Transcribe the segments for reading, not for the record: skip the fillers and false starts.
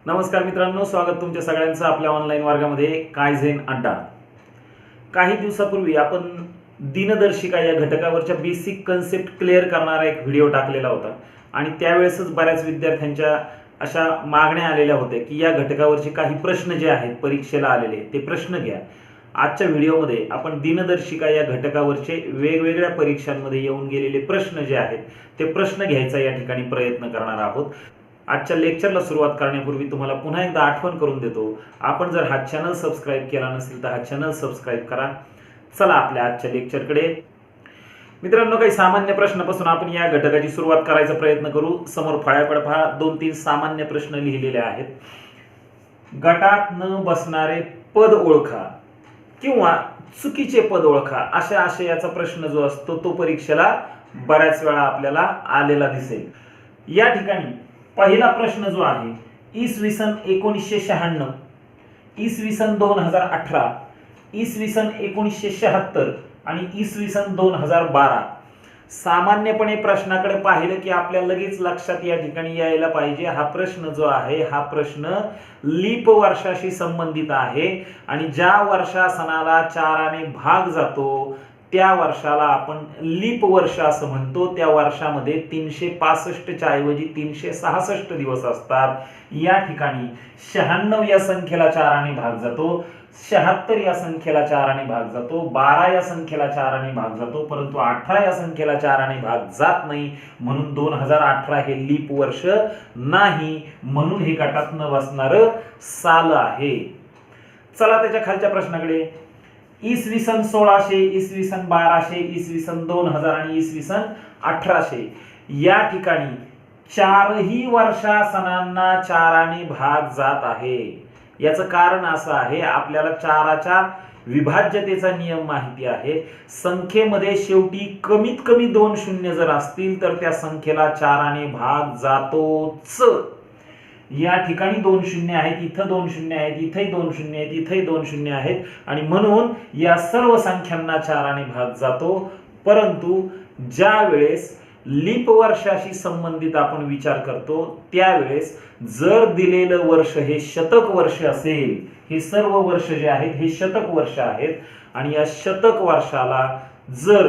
नमस्कार मित्रांनो, स्वागत तुमच्या सगळ्यांचं आपल्या ऑनलाईन वर्गामध्ये कायझेन अड्डा. काही दिवसापूर्वी आपण दिनदर्शिका या घटकावरच्या बेसिक कन्सेप्ट क्लिअर करणारा एक व्हिडिओ टाकलेला होता आणि त्यावेळेसच बऱ्याच विद्यार्थ्यांच्या अशा मागण्या आलेल्या होत्या की या घटकावरचे काही प्रश्न जे आहेत परीक्षेला आलेले ते प्रश्न घ्या. आजच्या व्हिडिओमध्ये आपण दिनदर्शिका या घटकावरचे वेगवेगळ्या परीक्षांमध्ये येऊन गेलेले प्रश्न जे आहेत ते प्रश्न घ्यायचा या ठिकाणी प्रयत्न करणार आहोत. आजच्या लेक्चरला सुरुवात करण्यापूर्वी तुम्हाला पुन्हा एकदा आठवण करून देतो, आपण जर हा चॅनल सबस्क्राईब केला नसेल तर हा चॅनल सबस्क्राईब करा. चला आपल्या आजच्या लेक्चरकडे. मित्रांनो, काही सामान्य प्रश्नापासून आपण या घटकाची सुरुवात करायचा प्रयत्न करू. समोर फळ्याकडे पहा, 2-3 सामान्य प्रश्न लिहिलेले आहेत. गटात न बसणारे पद ओळखा किंवा चुकीचे पद ओळखा, अशा आशयाचा प्रश्न जो असतो तो परीक्षेला बऱ्याच वेळा आपल्याला आलेला दिसेल. या ठिकाणी पहिला प्रश्न जो आहे, इसवी सन 1996, इसवी सन 2018, इसवी सन 1976 आणि इसवी सन 2012. सामान्यपणे प्रश्नाकडे पाहिलं की आपल्या लगेच लक्षात या ठिकाणी यायला पाहिजे हा प्रश्न जो आहे हा प्रश्न लीप वर्षाशी संबंधित आहे आणि ज्या वर्षासनाला 4ने भाग जातो त्या वर्षाला आपण लीप वर्ष असं म्हणतो. त्या वर्षामध्ये 365 च्या ऐवजी 366 दिवस असतात. या ठिकाणी 96 या संख्येला 4ने भाग जातो, 76 या संख्येला 4ने भाग जातो, 12 या संख्येला 4ने भाग जातो, परंतु 18 या संख्येला 4ने भाग जात नाही. म्हणून 2018 हे लीप वर्ष नाही, म्हणून हे गटात न बसणारं साल आहे. चला त्याच्या खालच्या प्रश्नाकडे. इसवी सन 1600, इसवी सन 1200, इसवी सन 2000 आणि इसवी सन 1800 या ठिकाणी चारही वर्षासनांना 4ने भाग जात आहे. याचं कारण असं आहे, आपल्याला 4च्या विभाज्यतेचा नियम माहिती आहे. संख्येमध्ये शेवटी कमीत कमी 2 शून्य जर असतील तर त्या संख्येला 4ने भाग जातोच. या ठिकाणी 2 शून्य आहेत, इथं 2 शून्य आहेत, इथेही 2 शून्य आहेत, इथेही 2 शून्य आहेत आणि म्हणून या सर्व संख्यांना 4ने भाग जातो. परंतु ज्या वेळेस लीप वर्षाशी संबंधित आपण विचार करतो त्यावेळेस जर दिलेलं वर्ष हे शतक वर्ष असेल, हे सर्व वर्ष जे आहेत हे शतक वर्ष आहेत आणि या शतक वर्षाला जर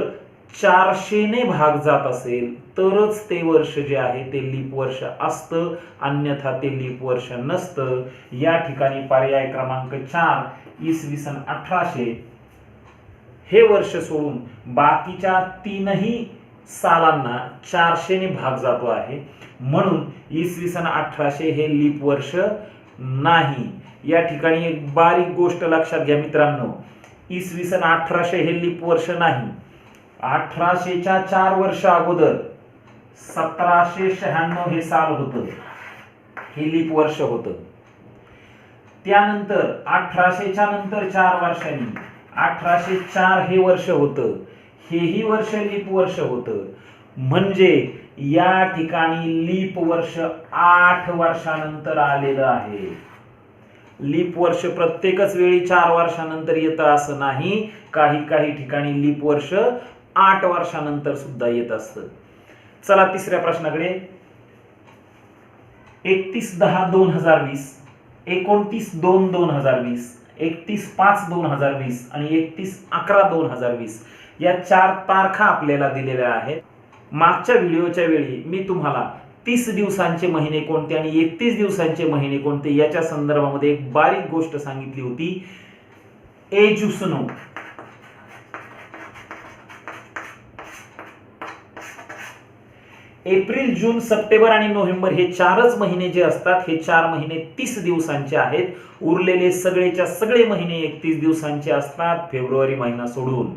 400ने भाग जात असेल तरच ते वर्ष जे आहे ते लीप वर्ष असतं, अन्यथा ते लीप वर्ष नसतं. या ठिकाणी पर्याय क्रमांक 4 इसवी सन 1800 हे वर्ष सोडून बाकीच्या 3ही सालांना 400ने भाग जातो आहे, म्हणून इसवी सन 1800 हे लीप वर्ष नाही. या ठिकाणी एक बारीक गोष्ट लक्षात घ्या मित्रांनो, इसवी सन 1800 हे लीप वर्ष नाही. 1800च्या 4 वर्ष अगोदर 1796 हे साल होतं, हे लीप वर्ष होतं. त्यानंतर 1800च्या नंतर 4 वर्षांनी 1804 हे वर्ष होतं, हेही वर्ष लीप वर्ष होतं. म्हणजे या ठिकाणी लीप वर्ष 8 वर्षानंतर आलेलं आहे. लीप वर्ष प्रत्येकच वेळी 4 वर्षानंतर येतं असं नाही, काही ठिकाणी लीप वर्ष 8 वर्षानंतर सुद्धा येत असतं. चला तिसऱ्या प्रश्नाकडे. 31/10/2020, 29/2/2020, 31/5/2020 आणि 31/11/2020 या 4 तारखा आपल्याला दिलेल्या आहेत. मागच्या व्हिडिओच्या वेळी मी तुम्हाला 30 दिवसांचे महिने कोणते आणि 31 दिवसांचे महिने कोणते याच्या संदर्भामध्ये एक बारीक गोष्ट सांगितली होती. एजुसनो एप्रिल, जून, सप्टेंबर आणि नोव्हेंबर हे 4च महिने जे असतात हे 4 महिने 30 दिवसांचे आहेत. उरलेले सगळेच्या सगळे महिने 31 दिवसांचे असतात, फेब्रुवारी महिना सोडून.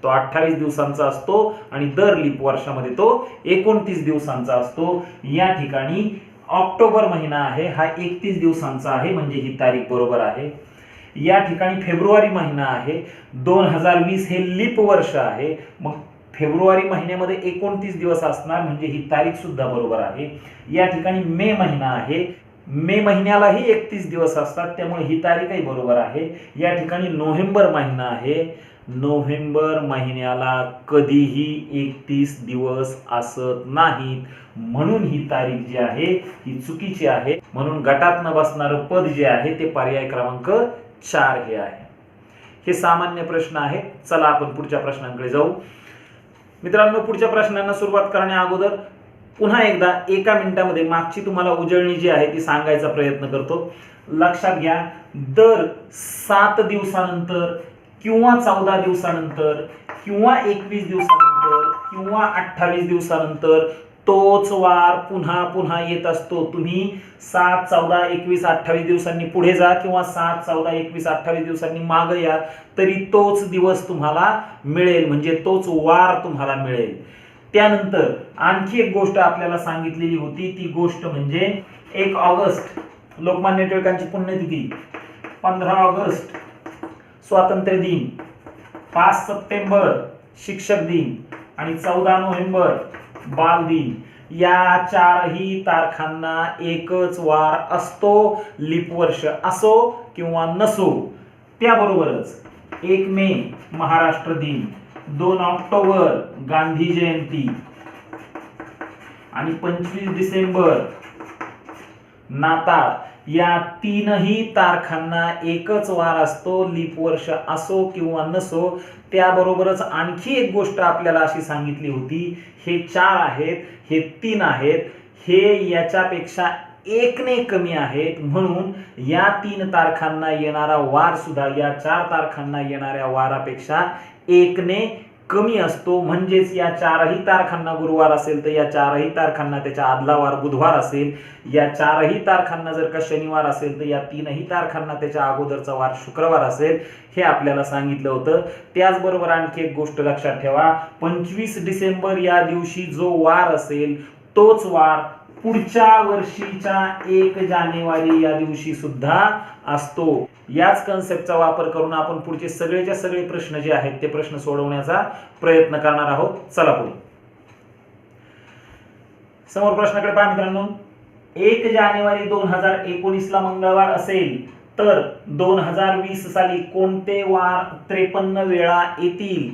तो 28 दिवसांचा असतो आणि दर लीप वर्षामध्ये तो 29 दिवसांचा असतो. या ठिकाणी ऑक्टोबर महिना आहे हा 31 दिवसांचा आहे, म्हणजे ही तारीख बरोबर आहे. या ठिकाणी फेब्रुवारी महिना आहे, 2020 हे लीप वर्ष आहे, मग फेब्रुवारी महिन्यामध्ये 29 दिवस असणार, म्हणजे ही तारीख सुद्धा बरोबर आहे. या ठिकाणी मे महिना आहे, मे महिन्यालाही 31 दिवस असतात, त्यामुळे ही तारीखही बरोबर आहे. या ठिकाणी नोव्हेंबर महिना आहे नोव्हेंबर महिन्याला कधीही 31 दिवस असत नाहीत, म्हणून ही तारीख जी आहे ही चुकीची आहे. म्हणून गटात न बसणारं पद जे आहे ते पर्याय क्रमांक 4 हे आहे. हे सामान्य प्रश्न आहे. चला आपण पुढच्या प्रश्नांकडे जाऊ. मित्रांनो, पुढच्या प्रश्नांना सुरुवात करण्या अगोदर पुन्हा एकदा एका मिनिटामध्ये मागची तुम्हाला उजळणी जी आहे ती सांगायचा प्रयत्न करतो. लक्षात घ्या, दर 7 दिवसानंतर किंवा 14 दिवसानंतर किंवा 21 दिवसानंतर किंवा 28 दिवसानंतर तोच वार पुन्हा पुन्हा येत असतो. तुम्ही 7, 14, 21, 28 दिवसांनी पुढे जा किंवा 7, 14, 21, 28 दिवसांनी मागे या, तरी तोच दिवस तुम्हाला मिळेल, म्हणजे तोच वार तुम्हाला मिळेल. त्यानंतर आणखी एक गोष्ट आपल्याला सांगितलेली होती, ती गोष्ट म्हणजे 1 ऑगस्ट लोकमान्य टिळकांची पुण्यतिथी, 15 ऑगस्ट स्वातंत्र्य दिन, 5 सप्टेंबर शिक्षक दिन आणि 14 नोव्हेंबर बाल दिन. या 4ही तारखांना एकच वार असतो, लीप वर्ष असो किंवा नसो. त्याबरोबरच 1 मे महाराष्ट्र दिन, 2 ऑक्टोबर गांधी जयंती आणि 25 डिसेंबर नाताळ, या 3ही तारखांना एकच वार असतो, लीप वर्ष असो किंवा नसो. त्याबरोबरच आणखी एक गोष्ट आपल्याला अशी सांगितली होती, हे 4 आहेत, हे 3 आहेत, हे याच्यापेक्षा 1ने कमी आहेत, म्हणून या 3 तारखांना येणारा वार सुद्धा या 4 तारखांना येणाऱ्या वारापेक्षा 1ने कमी असतो. म्हणजेच या 4ही तारखांना गुरुवार असेल तर या 4ही तारखांना त्याच्या आदला वार बुधवार असेल, या 4ही तारखांना जर का शनिवार असेल तर या 3ही तारखांना त्याच्या अगोदरचा वार शुक्रवार असेल, हे आपल्याला सांगितलं होतं. त्याचबरोबर आणखी एक गोष्ट लक्षात ठेवा, 25 डिसेंबर या दिवशी जो वार असेल तोच वार पुढच्या वर्षीच्या 1 जानेवारी या दिवशी सुद्धा असतो. याच कन्सेप्टचा वापर करून आपण पुढचे सगळेच्या सगळे प्रश्न जे आहेत ते प्रश्न सोडवण्याचा प्रयत्न करणार आहोत. चला पुढे. समोर प्रश्नाकडे पहा मित्रांनो. 1 जानेवारी 2019 ला मंगळवार असेल तर 2020 साली कोणते वार 53 वेळा येतील?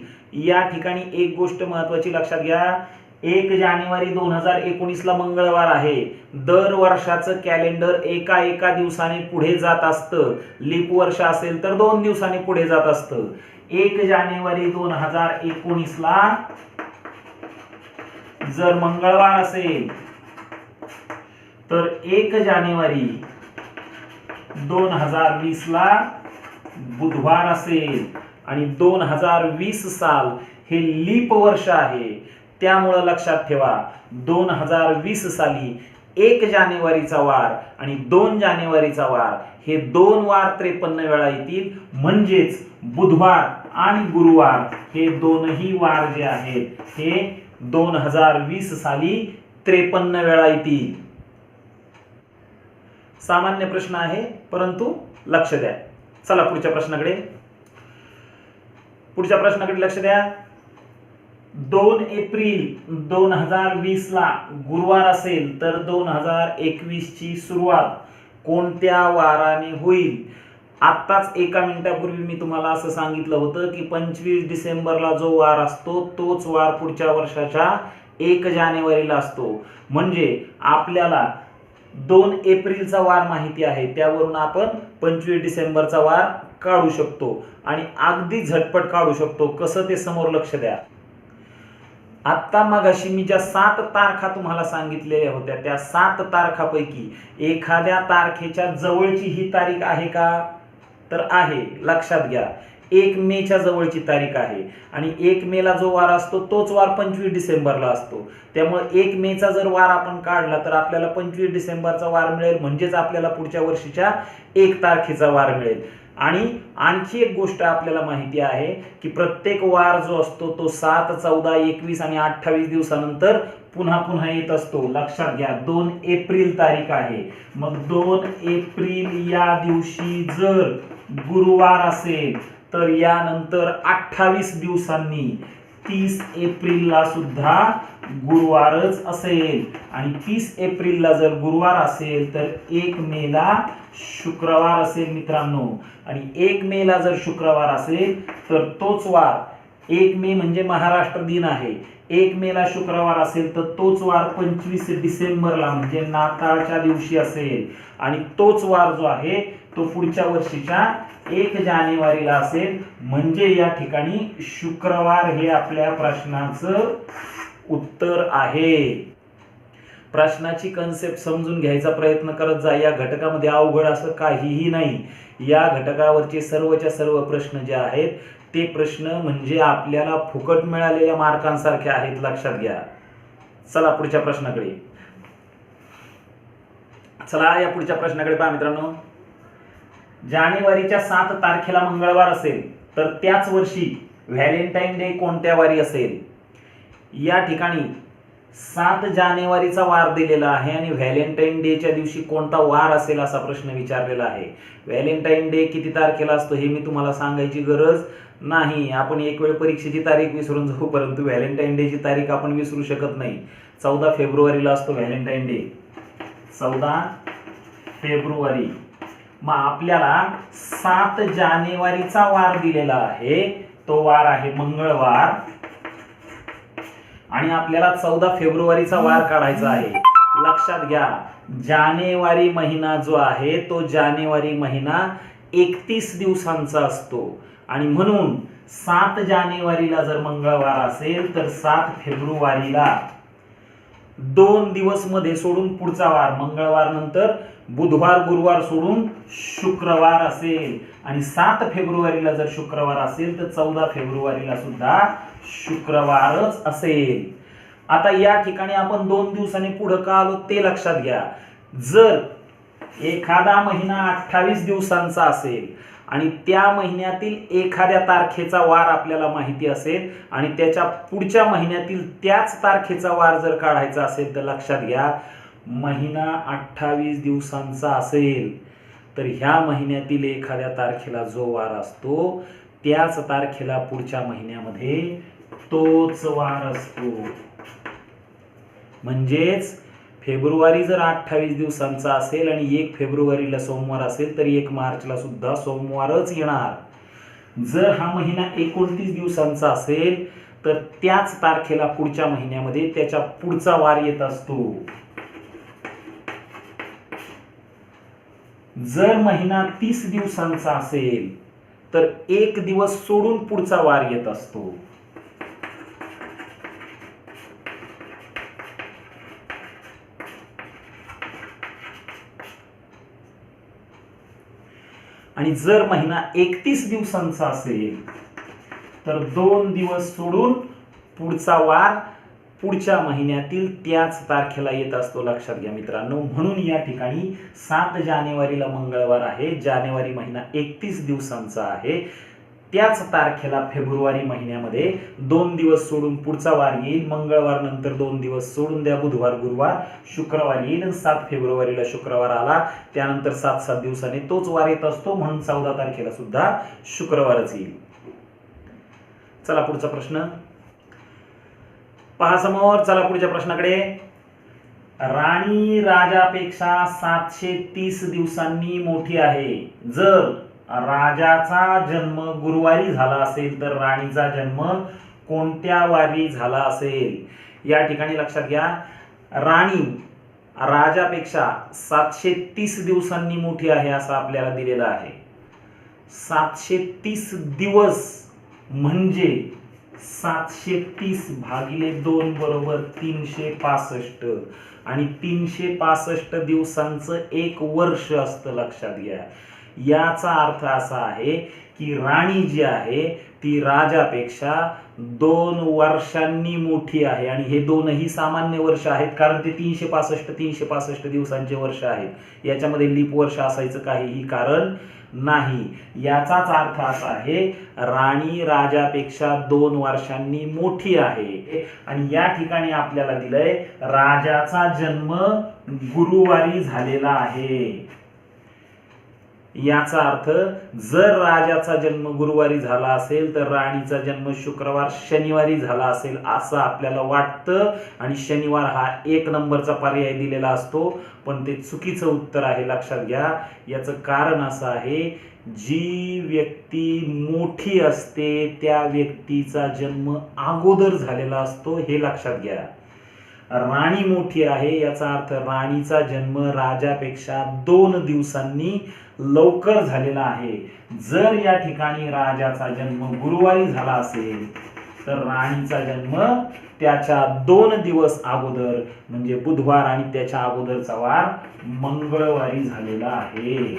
या ठिकाणी एक गोष्ट महत्त्वाची लक्षात घ्या. 1 जानेवारी 2019 ला मंगळवार आहे. दर वर्षाचं कॅलेंडर एका दिवसाने पुढे जात असतं. लीप वर्ष असेल तर 2 दिवसांनी पुढे जात असतं. 1 जानेवारी 2019 ला जर मंगळवार असेल तर 1 जानेवारी 2020 ला बुधवार असेल आणि 2020 साल हे लीप वर्ष आहे. त्यामुळे लक्षात ठेवा, 2020 साली 1 जानेवारीचा वार आणि 2 जानेवारीचा वार हे 2 वार 53 वेळा येतील. म्हणजेच बुधवार आणि गुरुवार हे दोनही वार जे आहेत हे 2020 साली 53 वेळा येतील. सामान्य प्रश्न आहे, परंतु लक्ष द्या. चला पुढच्या प्रश्नाकडे लक्ष द्या. 2 एप्रिल 2020 ला गुरुवार असेल तर 2021 ची सुरुवात कोणत्या वाराने होईल? आत्ताच एका मिनिटापूर्वी मी तुम्हाला असं सांगितलं होतं की 25 डिसेंबरला जो वार असतो तोच वार पुढच्या वर्षाच्या 1 जानेवारीला असतो. म्हणजे आपल्याला 2 एप्रिलचा वार माहिती आहे, त्यावरून आपण 25 डिसेंबरचा वार काढू शकतो आणि अगदी झटपट काढू शकतो. कसं ते समोर लक्ष द्या. आत्ता मगाशी मी ज्या 7 तारखा तुम्हाला सांगितलेल्या होत्या त्या 7 तारखापैकी एखाद्या तारखेच्या जवळची ही तारीख आहे का? तर आहे. लक्षात घ्या, 1 मेच्या जवळची तारीख आहे आणि 1 मेला जो वार असतो तोच वार 25 डिसेंबरला असतो. त्यामुळे 1 मेचा जर वार आपण काढला तर आपल्याला 25 डिसेंबरचा वार मिळेल. म्हणजेच आपल्याला पुढच्या वर्षीच्या 1 तारखेचा वार मिळेल. आणि आणखी एक गोष्ट आपल्याला माहिती आहे की प्रत्येक वार जो असतो तो 7, 14, 21 आणि 28 दिवसानंतर पुन्हा पुन्हा येत असतो. लक्षात घ्या, 2 एप्रिल तारीख आहे. मग 2 एप्रिल या दिवशी जर गुरुवार असेल तर यानंतर 28 दिवसांनी 30 एप्रिलला सुद्धा गुरुवारच असेल आणि 30 एप्रिलला जर गुरुवार असेल तर 1 मेला शुक्रवार असेल मित्रांनो. आणि 1 मेला जर शुक्रवार असेल तर तोच वार, 1 मे म्हणजे महाराष्ट्र दिन आहे, 1 मेला शुक्रवार असेल तर तोच वार 25 डिसेंबरला म्हणजे नाताळच्या दिवशी असेल. आणि तोच वार जो आहे तो पुढच्या वर्षीच्या 1 जानेवारीला असेल. म्हणजे या ठिकाणी शुक्रवार हे आपल्या प्रश्नाचं उत्तर आहे. प्रश्नाची कन्सेप्ट समजून घ्यायचा प्रयत्न करत जा. या घटकामध्ये अवघड असं काहीही नाही. या घटकावरचे सर्वच्या सर्व प्रश्न जे आहेत ते प्रश्न म्हणजे आपल्याला फुकट मिळालेल्या मार्कांसारखे आहेत, लक्षात घ्या. चला पुढच्या प्रश्नाकडे. चला या पुढच्या प्रश्नाकडे पहा मित्रांनो. जानेवारीच्या 7 तारखेला मंगळवार असेल तर त्याच वर्षी व्हॅलेंटाईन डे कोणत्या वारी असेल? या ठिकाणी 7 जानेवारीचा वार दिलेला आहे आणि व्हॅलेंटाईन डेच्या दिवशी कोणता वार असेल असा प्रश्न विचारलेला आहे. व्हॅलेंटाईन डे किती तारखेला असतो हे मी तुम्हाला सांगायची गरज नाही. आपण एक वेळ परीक्षेची तारीख विसरून जाऊ, परंतु व्हॅलेंटाईन डेची तारीख आपण विसरू शकत नाही. 14 फेब्रुवारीला असतो व्हॅलेंटाईन डे, 14 फेब्रुवारी. मग आपल्याला 7 जानेवारीचा वार दिलेला आहे, तो वार आहे मंगळवार. आणि आपल्याला 14 फेब्रुवारीचा वार काढायचा आहे. लक्षात घ्या, जानेवारी महिना जो आहे तो जानेवारी महिना 31 दिवसांचा असतो. आणि म्हणून 7 जानेवारीला जर मंगळवार असेल तर 7 फेब्रुवारीला 2 दिवस मध्ये सोडून पुढचा वार, मंगळवार नंतर बुधवार गुरुवार सोडून शुक्रवार असेल. आणि 7 फेब्रुवारीला जर शुक्रवार असेल तर 14 फेब्रुवारीला सुद्धा शुक्रवारच असेल. आता या ठिकाणी आपण 2 दिवसांनी पुढे का आलो ते लक्षात घ्या. जर एखादा महिना 28 दिवसांचा असेल आणि त्या महिन्यातील एखाद्या तारखेचा वार आपल्याला माहिती असेल आणि त्याच्या पुढच्या महिन्यातील त्याच तारखेचा वार जर काढायचा असेल तर लक्षात घ्या, महिना 28 दिवसांचा असेल तर ह्या महिन्यातील एखाद्या तारखेला जो वार असतो त्याच तारखेला पुढच्या महिन्यामध्ये तोच वार असतो. म्हणजेच फेब्रुवारी जर 28 दिवसांचा असेल आणि 1 फेब्रुवारीला सोमवार असेल तर 1 मार्चला सुद्धा सोमवारच येणार. जर हा महिना 29 दिवसांचा असेल तर त्याच तारखेला पुढच्या महिन्यामध्ये त्याच्या पुढचा वार येत असतो. जर महिना 30 दिवसांचा असेल तर 1 दिवस सोडून पुढचा वार येत असतो. आणि जर महिना 31 दिवसांचा असेल तर 2 दिवस सोडून पुढचा वार पुढच्या महिन्यातील त्याच तारखेला येत असतो. लक्षात घ्या मित्रांनो. म्हणून या ठिकाणी 7 जानेवारीला मंगळवार आहे, जानेवारी महिना 31 दिवसांचा आहे, त्याच तारखेला फेब्रुवारी महिन्यामध्ये 2 दिवस सोडून पुढचा वार येईल. मंगळवार नंतर 2 दिवस सोडून द्या, बुधवार गुरुवार शुक्रवार येईल. 7 फेब्रुवारीला शुक्रवार आला, त्यानंतर 7 दिवसांनी तोच वार येत असतो, म्हणून 14 तारखेला सुद्धा शुक्रवारच येईल. चला पुढचा प्रश्न पहा समोर. चला पुढच्या प्रश्नाकडे. राणी राजापेक्षा 730 दिवसांनी मोठी आहे. जर राजाचा जन्म गुरुवारी झाला असेल तर राणीचा जन्म कोणत्या वारी झाला असेल? या ठिकाणी लक्षात घ्या, राणी राजापेक्षा 730 दिवसांनी मोठी आहे असं आपल्याला दिलेलं आहे. 730 दिवस म्हणजे 730 भागिले 2 बरोबर 365 आणि 365 दिवसांचं 1 वर्ष असतं. लक्षात घ्या, याचा अर्थ असा आहे की राणी जी आहे ती राजापेक्षा 2 वर्षांनी मोठी आहे. आणि हे दोनही सामान्य वर्ष आहेत, कारण ते 365 दिवसांचे वर्ष आहेत. याच्यामध्ये लीप वर्ष असायचं काहीही कारण नाही. याचाच अर्थ असा आहे राणी राजापेक्षा 2 वर्षांनी मोठी आहे. आणि या ठिकाणी आपल्याला दिलंय राजाचा जन्म गुरुवारी झालेला आहे. याचा अर्थ जर राजाचा जन्म गुरुवारी झाला असेल तर राणीचा जन्म शुक्रवार शनिवारी झाला असेल असं आपल्याला वाटतं, आणि शनिवार हा 1 नंबरचा पर्याय दिलेला असतो, पण ते चुकीचं उत्तर आहे, लक्षात घ्या. याचं कारण असं आहे, जी व्यक्ती मोठी असते त्या व्यक्तीचा जन्म अगोदर झालेला असतो, हे लक्षात घ्या. राणी मोठी आहे याचा अर्थ राणीचा जन्म राजापेक्षा 2 दिवसांनी लवकर झालेला आहे. जर या ठिकाणी राजाचा जन्म गुरुवारी झाला असेल तर राणीचा जन्म त्याच्या 2 दिवस अगोदर म्हणजे बुधवार आणि त्याच्या अगोदरचा वार मंगळवारी झालेला आहे.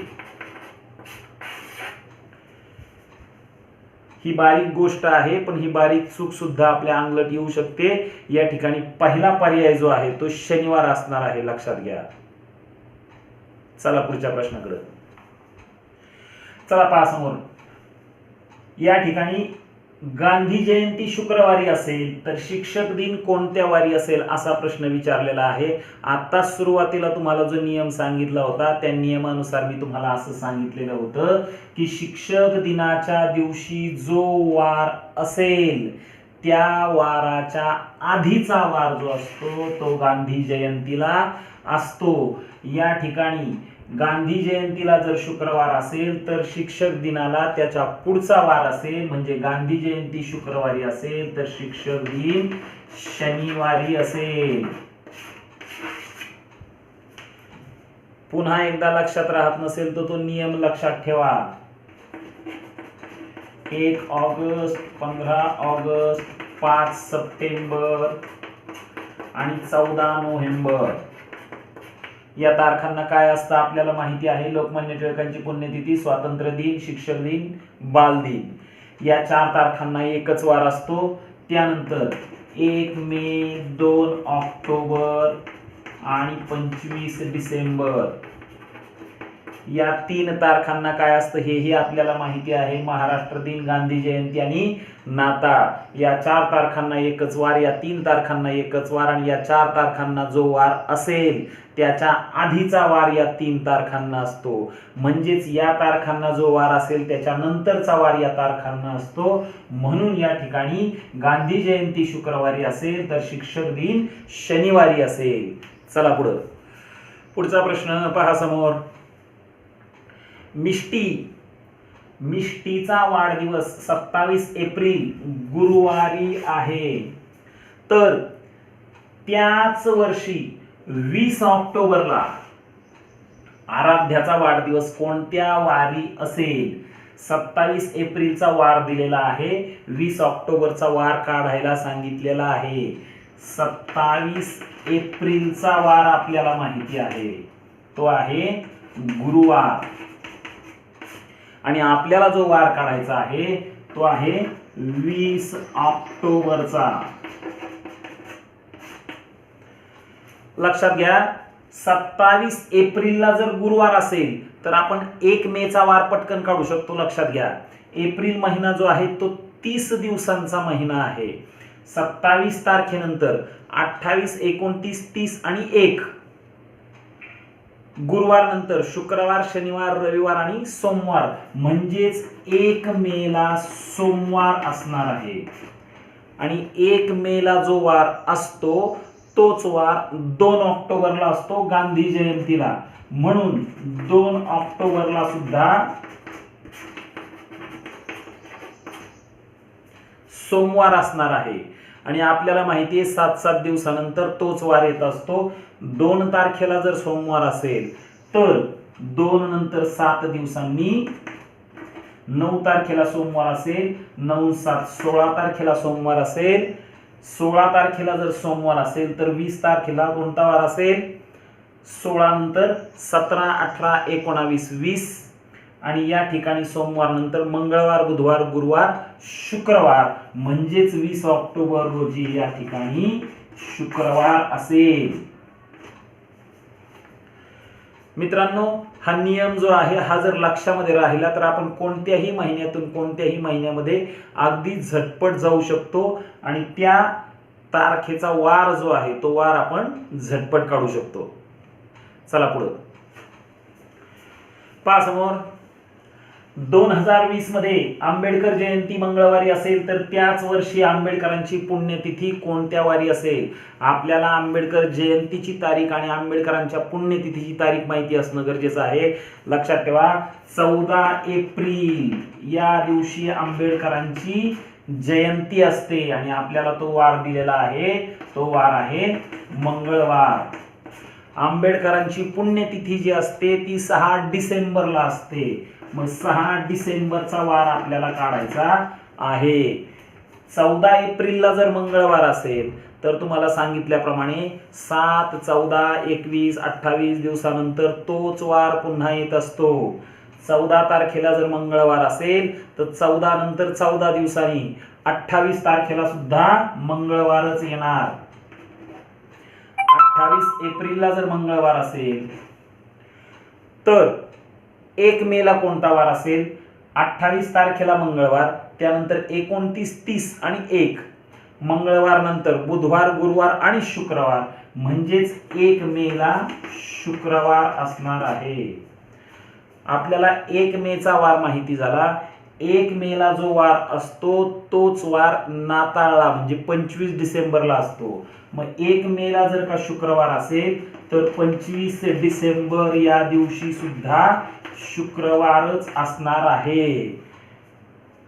ही बारीक गोष्ट आहे, पण ही बारीक चूक सुद्धा आपल्या अंगलट येऊ शकते. या ठिकाणी पहिला पर्याय जो आहे तो शनिवार असणार आहे, लक्षात घ्या. चला पुढच्या प्रश्नाकडे. चला पहा समोर. या ठिकाणी गांधी जयंती शुक्रवारी असेल तर शिक्षक दिन कोणत्या वारी असेल असा प्रश्न विचारलेला आहे. आता सुरुवातीला तुम्हाला जो नियम सांगितला होता त्या नियमानुसार मी तुम्हाला असं सांगितलेलं होतं की शिक्षक दिनाच्या दिवशी जो वार असेल त्या वाराच्या आधीचा वार जो असतो तो गांधी जयंतीला असतो. या ठिकाणी गांधी जयंतीला जर शुक्रवार असेल तर शिक्षक दिनाला त्याच्या पुढचा वार असेल, म्हणजे गांधी जयंती शुक्रवारी असेल तर शिक्षक दिन शनिवारी असेल. पुन्हा एकदा लक्षात राहत नसेल तर तो नियम लक्षात ठेवा. 1 ऑगस्ट, 15 ऑगस्ट, 5 सप्टेंबर आणि 14 नोव्हेंबर या तारखांना काय असतं आपल्याला माहिती आहे. लोकमान्य टिळकांची पुण्यतिथी, स्वातंत्र्य दिन, शिक्षक दिन, बाल दिन या 4 तारखांना एकच वार असतो. त्यानंतर 1 मे, 2 ऑक्टोबर आणि 25 डिसेंबर या 3 तारखांना काय असतं हेही आपल्याला माहिती आहे. महाराष्ट्र दिन, गांधी जयंती आणि नाताळ या 4 तारखांना एकच वार, या 3 तारखांना एकच वार, आणि या 4 तारखांना जो वार असेल त्याच्या आधीचा वार या 3 तारखांना असतो. म्हणजेच या तारखांना जो वार असेल त्याच्या नंतरचा वार या तारखांना असतो. म्हणून या ठिकाणी गांधी जयंती शुक्रवारी असेल तर शिक्षक दिन शनिवारी असेल. चला पुढे. पुढचा प्रश्न पहा समोर. मिष्टीचा वाढदिवस 27 एप्रिल गुरुवारी आहे, तर त्याच वर्षी 20 ऑक्टोबरला आराध्याचा वाढदिवस कोणत्या वारी असेल? 27 एप्रिलचा वार दिलेला आहे, 20 ऑक्टोबरचा वार काढायला सांगितलेला आहे. 27 एप्रिलचा वार आपल्याला माहिती आहे, तो आहे गुरुवार, आणि आपल्याला जो वार काढायचा आहे तो आहे 20 ऑक्टोबरचा. लक्षात घ्या, 27 एप्रिलला जर गुरुवार असेल तर आपण 1 मेचा वार पटकन काढू शकतो. लक्षात घ्या, एप्रिल महिना जो आहे तो 30 दिवसांचा महिना आहे. 27 तारखेनंतर 28, 29, 30 आणि 1 गुरुवार नंतर शुक्रवार, शनिवार, रविवार आणि सोमवार, म्हणजेच 1 मेला सोमवार असणार आहे. आणि 1 मेला जो वार असतो तोच वार 2 ऑक्टोबरला असतो गांधी जयंतीला. म्हणून 2 ऑक्टोबरला सुद्धा सोमवार असणार आहे. आणि आपल्याला माहिती आहे 7-7 दिवसानंतर तोच वार येत असतो. 2 तारखेला जर सोमवार असेल तर 2 नंतर 7 दिवसांनी 9 तारखेला सोमवार असेल, 9, 7, 16 तारखेला सोमवार असेल. 16 तारखेला जर सोमवार असेल तर 20 तारखेला कोणता वार असेल? 16 नंतर 17, 18, 19, 20, आणि या ठिकाणी सोमवार नंतर मंगळवार, बुधवार, गुरुवार, शुक्रवार, म्हणजेच 20 ऑक्टोबर रोजी या ठिकाणी शुक्रवार असेल. मित्रांनो, हा नियम जो आहे हा जर लक्षामध्ये राहिला तर आपण कोणत्याही महिन्यातून कोणत्याही महिन्यामध्ये अगदी झटपट जाऊ शकतो आणि त्या तारखेचा वार जो आहे तो वार आपण झटपट काढू शकतो. चला पुढे पहा समोर. 2020 मध्ये आंबेडकर जयंती मंगळवारी असेल तर त्याच वर्षी आंबेडकरांची पुण्यतिथी कोणत्या वारी असेल? आपल्याला आंबेडकर जयंतीची तारीख आणि आंबेडकरांच्या पुण्यतिथीची तारीख माहिती असणं गरजेचं आहे. लक्षात ठेवा, 14 एप्रिल या दिवशी आंबेडकरांची जयंती असते आणि आपल्याला तो वार दिलेला आहे, तो वार आहे मंगळवार. आंबेडकरांची पुण्यतिथी जी असते ती 6 डिसेंबरला असते. मग 6 डिसेंबरचा वार आपल्याला काढायचा आहे. 14 एप्रिलला जर मंगळवार असेल तर तुम्हाला सांगितल्याप्रमाणे 7, 14, 21, 28 दिवसानंतर तोच वार पुन्हा येत असतो. 14 तारखेला जर मंगळवार असेल तर 14 नंतर 14 दिवसांनी 28 तारखेला सुद्धा मंगळवारच येणार. 28 एप्रिलला जर मंगळवार असेल तर 1 मेला कोणता वार असेल? 28 तारखेला मंगळवार, त्यानंतर 29, 30 आणि 1 मंगळवार, नंतर बुधवार, गुरुवार आणि शुक्रवार, म्हणजेच 1 मेला शुक्रवार असणार आहे. आपल्याला 1 मेचा वार माहिती झाला. 1 मेला जो वार असतो तोच वार नाताळला म्हणजे 25 डिसेंबरला असतो. मग 1 मेला जर का शुक्रवार असेल तर 25 डिसेंबर या दिवशी सुद्धा शुक्रवारच असणार आहे.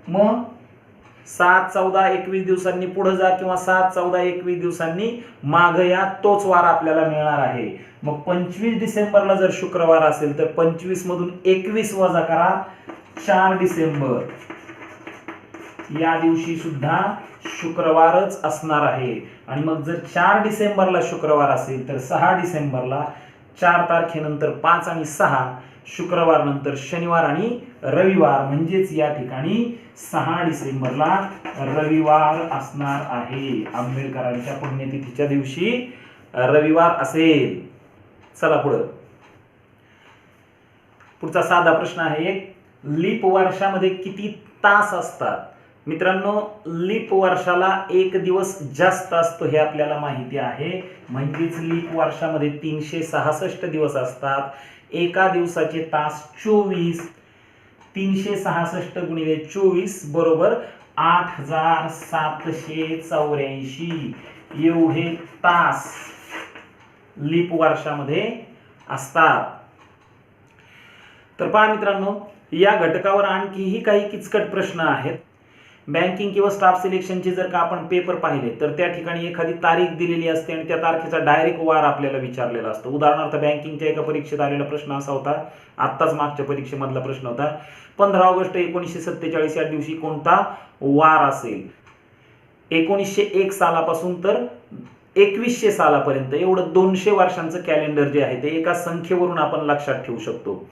मग 7, 14, 21 दिवसांनी पुढे जा किंवा 7, 14, 21 दिवसांनी मागे या, तोच वार आपल्याला मिळणार आहे. मग 25 डिसेंबरला जर शुक्रवार असेल तर 25 मधून 21 वजा करा, 4 डिसेंबर या दिवशी सुद्धा शुक्रवारच असणार आहे. आणि मग जर 4 डिसेंबरला शुक्रवार असेल तर 6 डिसेंबरला 4 तारखेनंतर 5 आणि 6 शुक्रवार, नंतर शनिवार आणि रविवार, म्हणजेच या ठिकाणी 6 डिसेंबरला रविवार असणार आहे. आंबेडकरांच्या पुण्यतिथीच्या दिवशी रविवार असेल. चला पुढचा साधा प्रश्न आहे. लीप वर्षामध्ये किती तास असतात? मित्रांनो, लीप वर्षाला 1 दिवस जास्त असतो हे आपल्याला माहिती आहे. म्हणजेच लीप वर्षामध्ये 366 दिवस असतात. एका दिवसाचे तास 24. 366 गुणिले 24 बरोबर 8784 एवढे तास लीप वर्षामध्ये असतात. तर पहा मित्रांनो, या घटकावर आणखीही काही किचकट प्रश्न आहेत. बँकिंग किंवा स्टाफ सिलेक्शनचे जर का आपण पेपर पाहिले तर त्या ठिकाणी एखादी तारीख दिलेली असते आणि त्या तारखेचा डायरेक्ट वार आपल्याला विचारलेला असतो. उदाहरणार्थ बँकिंगच्या एका परीक्षेत आलेला प्रश्न असा होता, आत्ताच मागच्या परीक्षेमधला प्रश्न होता, 15 ऑगस्ट 1947 या दिवशी कोणता वार असेल? 1901 सालापासून तर 2100 सालापर्यंत एवढं 200 वर्षांचं कॅलेंडर जे आहे ते एका संख्येवरून आपण लक्षात ठेवू शकतो.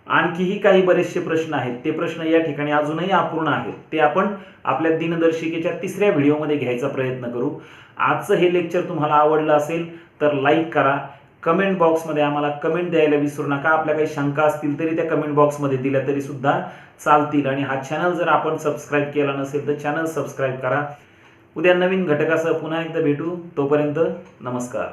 आणखीही काही बरेचसे प्रश्न आहेत, ते प्रश्न या ठिकाणी अजूनही अपूर्ण आहेत. ते आपण आपल्या दिनदर्शिकेच्या 3ऱ्या व्हिडिओमध्ये घ्यायचा प्रयत्न करू. आजचं हे लेक्चर तुम्हाला आवडलं असेल तर लाईक करा. कमेंट बॉक्समध्ये आम्हाला कमेंट द्यायला विसरू नका. आपल्या काही शंका असतील तरी त्या कमेंट बॉक्समध्ये दिल्या तरी सुद्धा चालतील. आणि हा चॅनल जर आपण सबस्क्राईब केला नसेल तर चॅनल सबस्क्राईब करा. उद्या नवीन घटकासह पुन्हा एकदा भेटू. तोपर्यंत नमस्कार.